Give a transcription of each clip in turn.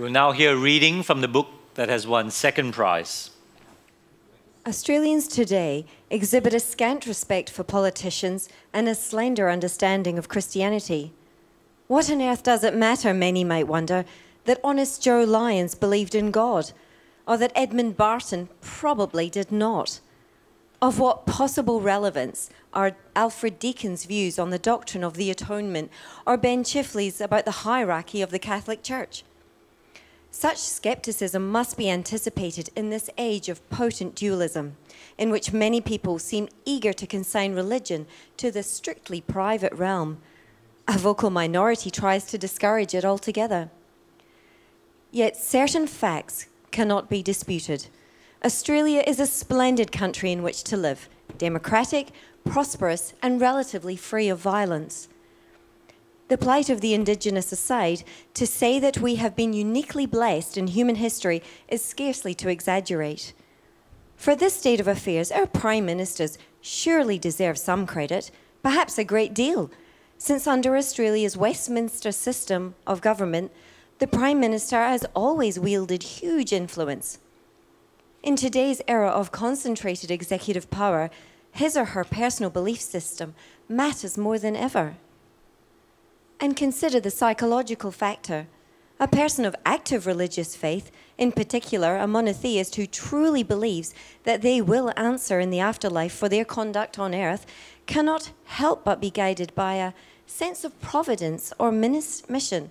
We'll now hear a reading from the book that has won second prize. Australians today exhibit a scant respect for politicians and a slender understanding of Christianity. What on earth does it matter, many might wonder, that honest Joe Lyons believed in God, or that Edmund Barton probably did not? Of what possible relevance are Alfred Deacon's views on the doctrine of the atonement, or Ben Chifley's about the hierarchy of the Catholic Church? Such scepticism must be anticipated in this age of potent dualism, in which many people seem eager to consign religion to the strictly private realm. A vocal minority tries to discourage it altogether. Yet certain facts cannot be disputed. Australia is a splendid country in which to live, democratic, prosperous, and relatively free of violence. The plight of the Indigenous aside, to say that we have been uniquely blessed in human history is scarcely to exaggerate. For this state of affairs, our Prime Ministers surely deserve some credit, perhaps a great deal, since under Australia's Westminster system of government, the Prime Minister has always wielded huge influence. In today's era of concentrated executive power, his or her personal belief system matters more than ever. And consider the psychological factor. A person of active religious faith, in particular a monotheist who truly believes that they will answer in the afterlife for their conduct on earth, cannot help but be guided by a sense of providence or mission.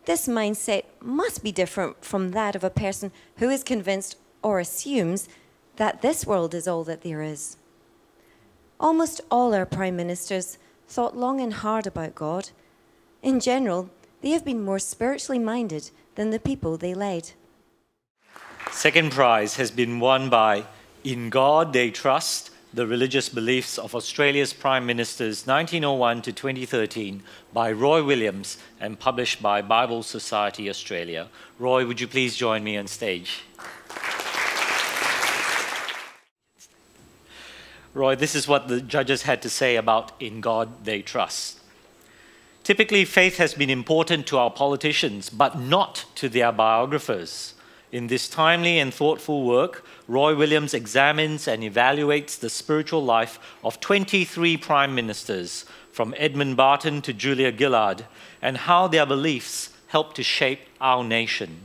This mindset must be different from that of a person who is convinced or assumes that this world is all that there is. Almost all our Prime Ministers thought long and hard about God. In general, they have been more spiritually minded than the people they led. Second prize has been won by In God They Trust, The Religious Beliefs of Australia's Prime Ministers 1901 to 2013 by Roy Williams and published by Bible Society Australia. Roy, would you please join me on stage? Roy, this is what the judges had to say about In God They Trust. Typically, faith has been important to our politicians, but not to their biographers. In this timely and thoughtful work, Roy Williams examines and evaluates the spiritual life of 23 prime ministers, from Edmund Barton to Julia Gillard, and how their beliefs helped to shape our nation.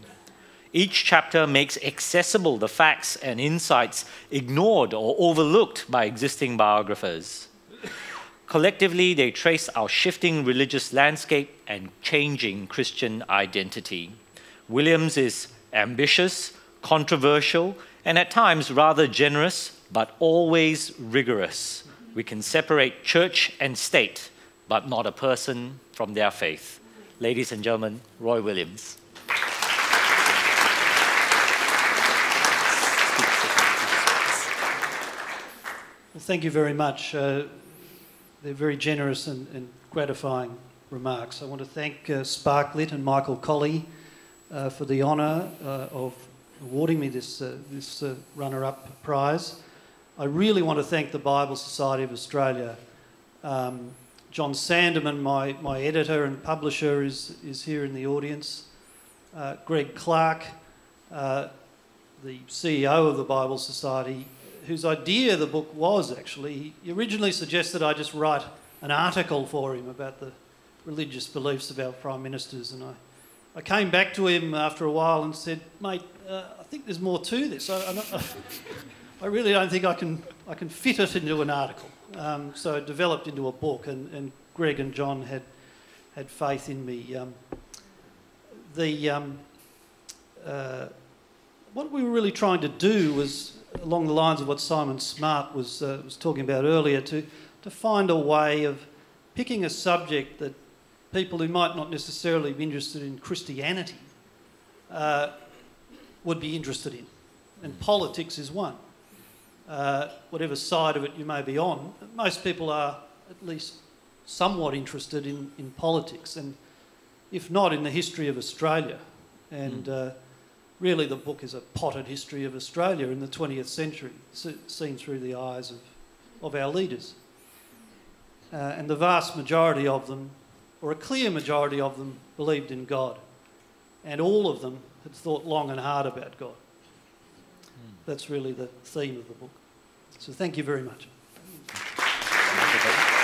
Each chapter makes accessible the facts and insights ignored or overlooked by existing biographers. Collectively, they trace our shifting religious landscape and changing Christian identity. Williams is ambitious, controversial, and at times rather generous, but always rigorous. We can separate church and state, but not a person from their faith. Ladies and gentlemen, Roy Williams. Well, thank you very much. They're very generous and gratifying remarks. I want to thank Sparklit and Michael Colley for the honour of awarding me this runner-up prize. I really want to thank the Bible Society of Australia. John Sandeman, my editor and publisher, is here in the audience. Greg Clark, the CEO of the Bible Society, whose idea the book was actually, he originally suggested I just write an article for him about the religious beliefs of our Prime Ministers, and I came back to him after a while and said, mate, I think there's more to this. I really don't think I can fit it into an article. So it developed into a book, and Greg and John had faith in me. What we were really trying to do was, along the lines of what Simon Smart was talking about earlier, to find a way of picking a subject that people who might not necessarily be interested in Christianity would be interested in. And politics is one. Whatever side of it you may be on, most people are at least somewhat interested in politics, and if not in the history of Australia. And really the book is a potted history of Australia in the 20th century, seen through the eyes of our leaders. And the vast majority of them, or a clear majority of them, believed in God. and all of them had thought long and hard about God. That's really the theme of the book. So thank you very much. Thank you.